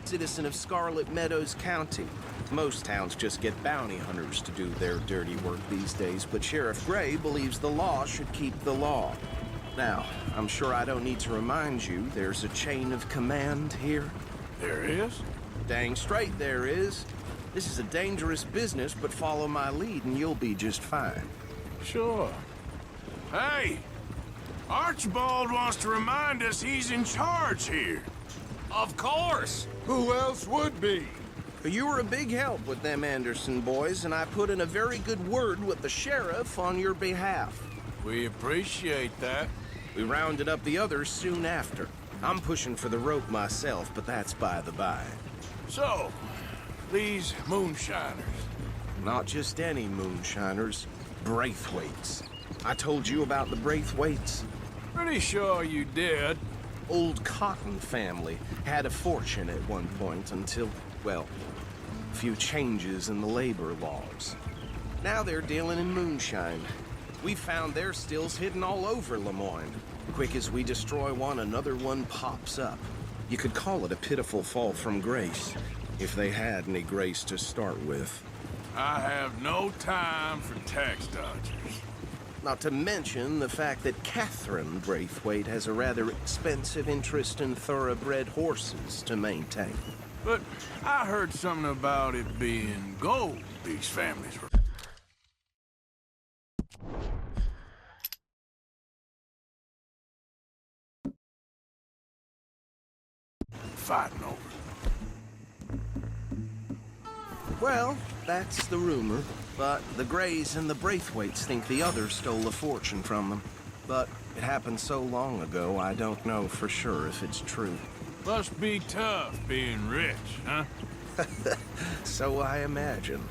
citizen of Scarlet Meadows County. Most towns just get bounty hunters to do their dirty work these days, but Sheriff Gray believes the law should keep the law. Now, I'm sure I don't need to remind you there's a chain of command here. There is? Dang straight there is. This is a dangerous business, but follow my lead and you'll be just fine. Sure. Hey! Archibald wants to remind us he's in charge here. Of course! Who else would be? You were a big help with them Anderson boys, and I put in a very good word with the sheriff on your behalf. We appreciate that. We rounded up the others soon after. I'm pushing for the rope myself, but that's by the by. So, these moonshiners. Not just any moonshiners, Braithwaites. I told you about the Braithwaites? Pretty sure you did. Old Cotton family had a fortune at one point until, well, a few changes in the labor laws. Now they're dealing in moonshine. We found their stills hidden all over Lemoyne. Quick as we destroy one, another one pops up. You could call it a pitiful fall from grace, if they had any grace to start with. I have no time for tax dodgers. Not to mention the fact that Catherine Braithwaite has a rather expensive interest in thoroughbred horses to maintain. But I heard something about it being gold these families were fighting over. Well, that's the rumor. But the Grays and the Braithwaites think the others stole a fortune from them. But it happened so long ago, I don't know for sure if it's true. Must be tough being rich, huh? So I imagine.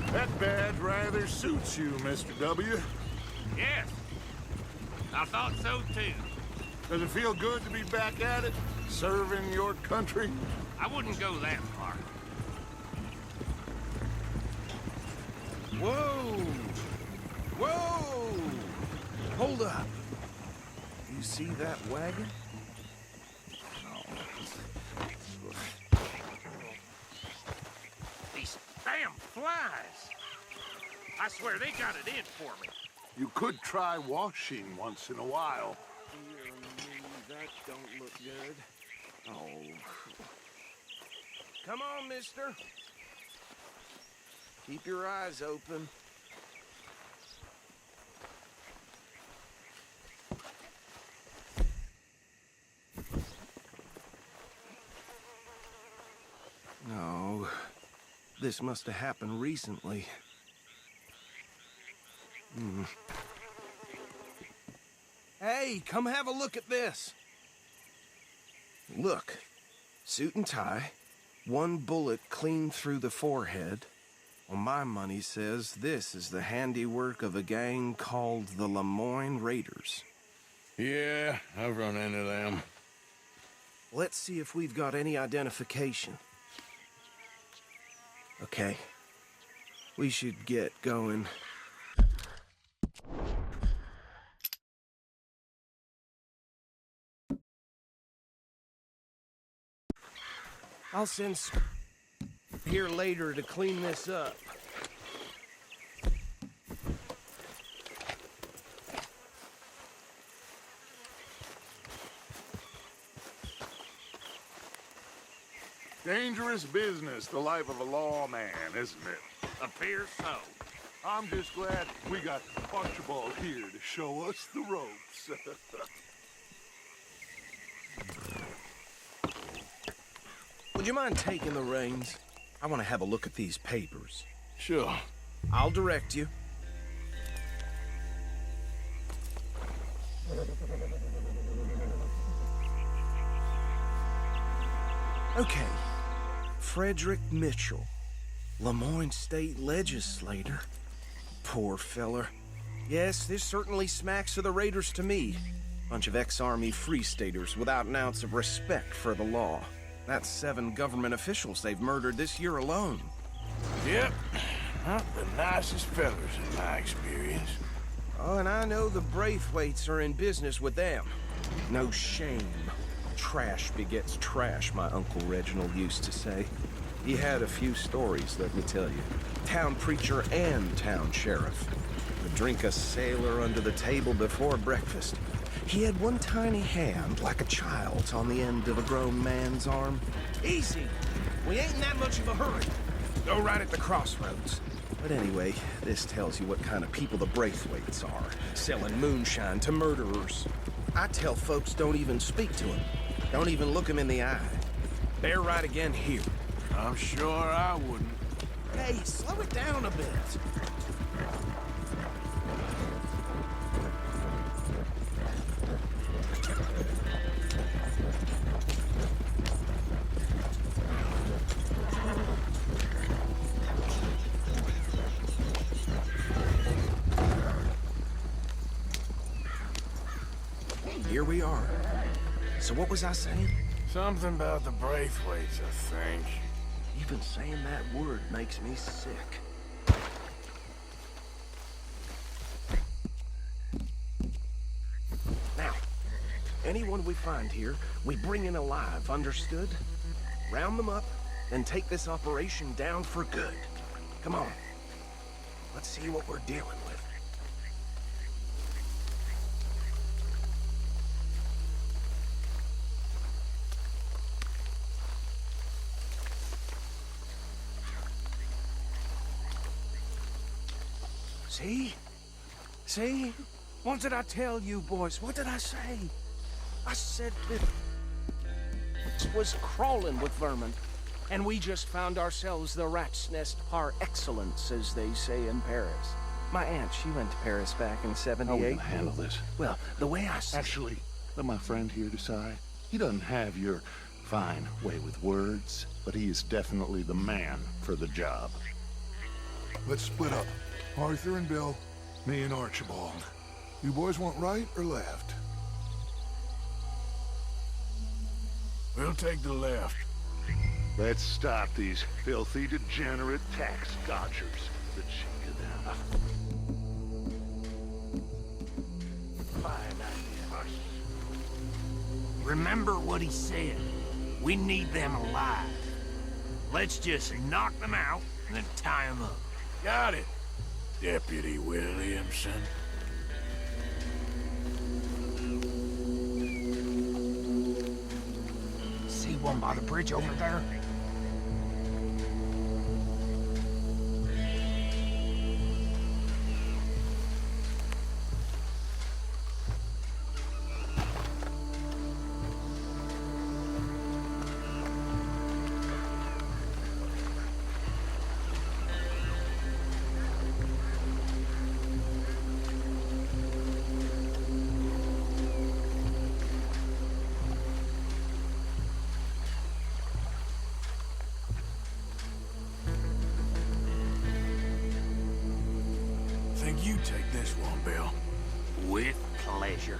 That badge rather suits you, Mr. W. Yes. I thought so, too. Does it feel good to be back at it? Serving your country? I wouldn't go that far. Whoa! Whoa! Hold up. You see that wagon? These damn flies. I swear they got it in for me. You could try washing once in a while. That don't look good. Oh. Come on, mister. Keep your eyes open. No. This must have happened recently. Hey, come have a look at this. Look, suit and tie, one bullet clean through the forehead. Well, my money says this is the handiwork of a gang called the Lemoyne Raiders. Yeah, I've run into them. Let's see if we've got any identification. Okay, we should get going. I'll send here later to clean this up. Dangerous business, the life of a lawman, isn't it? Appears so. I'm just glad we got Archibald here to show us the ropes. Would you mind taking the reins? I want to have a look at these papers. Sure. I'll direct you. Okay. Frederick Mitchell, Lemoyne State Legislator. Poor feller. Yes, this certainly smacks of the Raiders to me. Bunch of ex-Army Free Staters without an ounce of respect for the law. That's 7 government officials they've murdered this year alone. Yep. Not the nicest fellas in my experience. Oh, and I know the Braithwaites are in business with them. No shame. Trash begets trash, my Uncle Reginald used to say. He had a few stories, let me tell you. Town preacher and town sheriff. Would drink a sailor under the table before breakfast. He had one tiny hand, like a child's, on the end of a grown man's arm. Easy! We ain't in that much of a hurry. Go right at the crossroads. But anyway, this tells you what kind of people the Braithwaites are, selling moonshine to murderers. I tell folks don't even speak to them. Don't even look them in the eye. Bear right again here. I'm sure I wouldn't. Hey, slow it down a bit. Here we are. So what was I saying? Something about the Braithwaites, I think. Even saying that word makes me sick. Now, anyone we find here, we bring in alive, understood? Round them up, then take this operation down for good. Come on. Let's see what we're dealing with. See? See? What did I tell you, boys? What did I say? I said that this was crawling with vermin, and we just found ourselves the rat's nest par excellence, as they say in Paris. My aunt, she went to Paris back in How are we '78. gonna handle this? Well, the way I see Actually, let my friend here decide. He doesn't have your fine way with words, but he is definitely the man for the job. Let's split up. Arthur and Bill, me and Archibald. You boys want right or left? We'll take the left. Let's stop these filthy, degenerate tax dodgers. The cheek of them. Fine idea. Remember what he said. We need them alive. Let's just knock them out and then tie them up. Got it, Deputy Williamson. See one by the bridge over there? Think you take this one, Bill. With pleasure.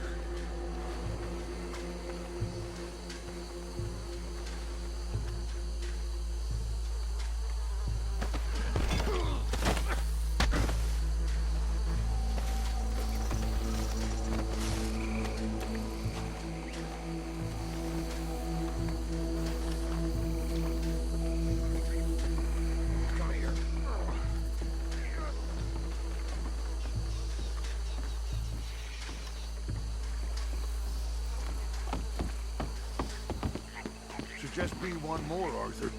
Should just be one more, Arthur.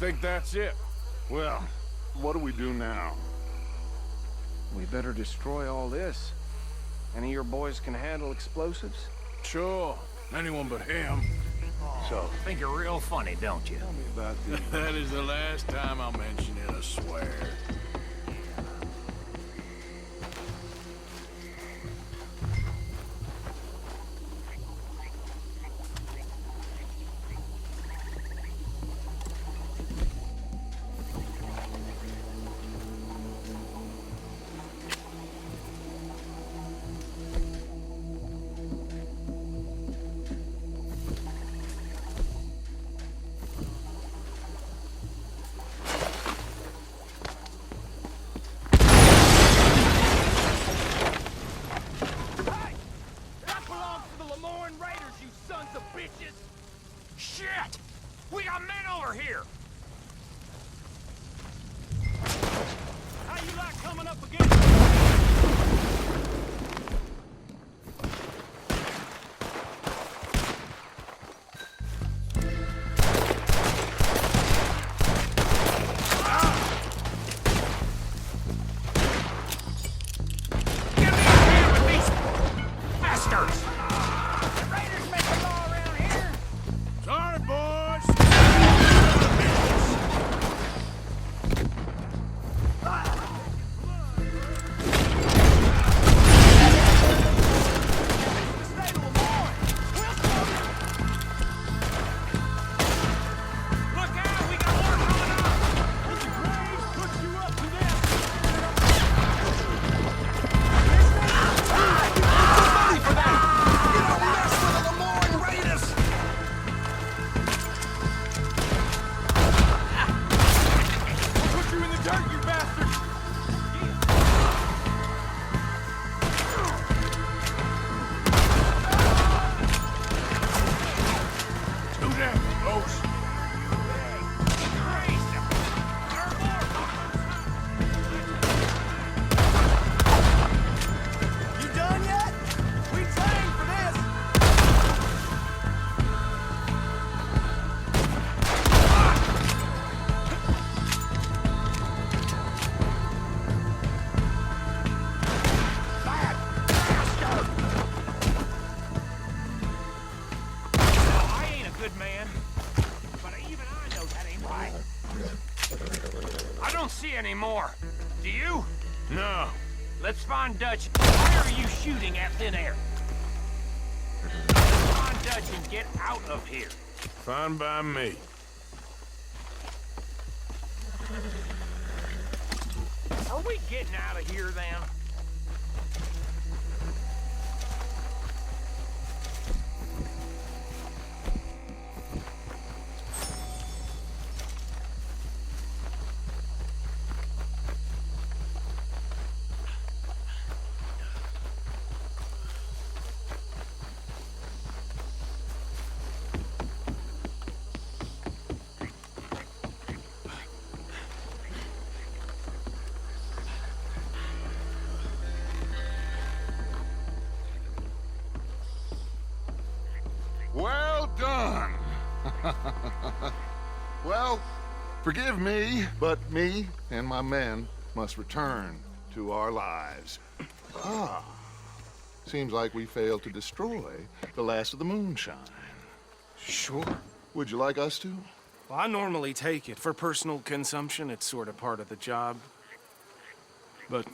think that's it. Well, what do we do now? We better destroy all this. Any of your boys can handle explosives? Sure. Anyone but him. So, Think you're real funny, don't you? tell me about the... That is the last time I'll mention it, I swear. That belongs to the Lemoyne Raiders, you sons of bitches! Shit! We got men over here! How you like coming up against Get me in here with these bastards! The Raiders make the law around here! Sorry, boys. Look out, we got more coming up! The Graves put you up to this! Money for that! You don't mess with the Lemoyne Raiders! We'll put you in the dirt, you bastard! Too damn close. You done yet? We trained for this! I ain't a good man, but even I know that ain't right. I don't see any more. Do you? No. Let's find Dutch. Why are you shooting at thin air? Let's find Dutch and get out of here. Fine by me. Are we getting out of here then? Well done! Well, forgive me, but me and my men must return to our lives. Ah, seems like we failed to destroy the last of the Moonshine. Sure. Would you like us to? Well, I normally take it. For personal consumption, it's sort of part of the job. But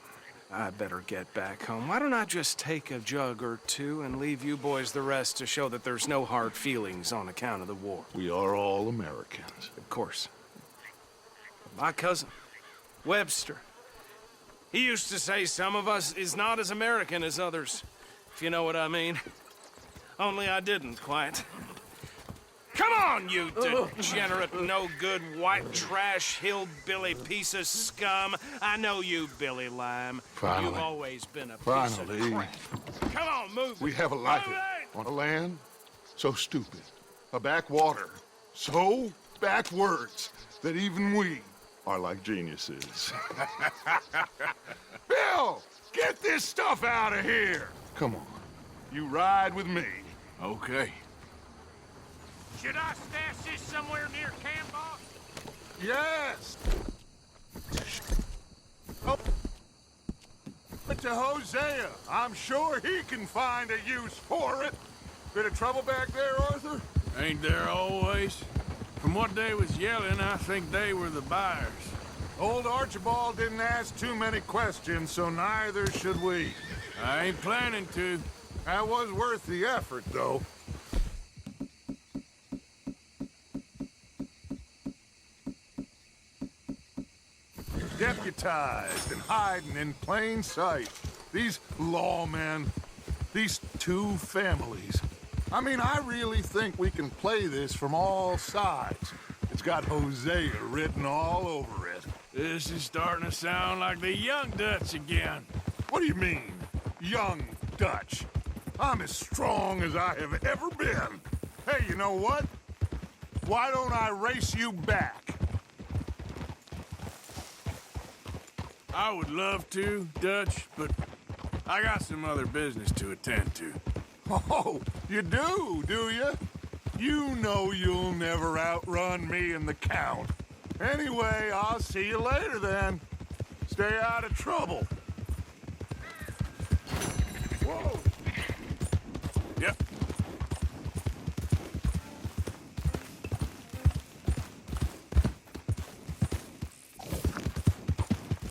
I better get back home. Why don't I just take a jug or two and leave you boys the rest to show that there's no hard feelings on account of the war? We are all Americans. Of course. My cousin, Webster, he used to say some of us is not as American as others, if you know what I mean. Only I didn't quite. Come on, you degenerate, no-good, white trash, hillbilly piece of scum. I know you, Billy Lime. Finally. You've always been a piece Finally. of crap. Come on, move it. We have a life Move it! on a land so stupid, a backwater so backwards that even we are like geniuses. Bill, get this stuff out of here! Come on, you ride with me. Okay. Should I stash this somewhere near camp, boss? Yes! Oh. To Hosea. I'm sure he can find a use for it. Bit of trouble back there, Arthur? Ain't there always? From what they was yelling, I think they were the buyers. Old Archibald didn't ask too many questions, so neither should we. I ain't planning to. That was worth the effort, though. Deputized and hiding in plain sight. These lawmen, these two families. I mean, I really think we can play this from all sides. It's got Hosea written all over it. This is starting to sound like the Young Dutch again. What do you mean, young Dutch? I'm as strong as I have ever been. Hey, you know what? Why don't I race you back? I would love to, Dutch, but I got some other business to attend to. Oh, you do you? You know you'll never outrun me and the Count. Anyway, I'll see you later then. Stay out of trouble.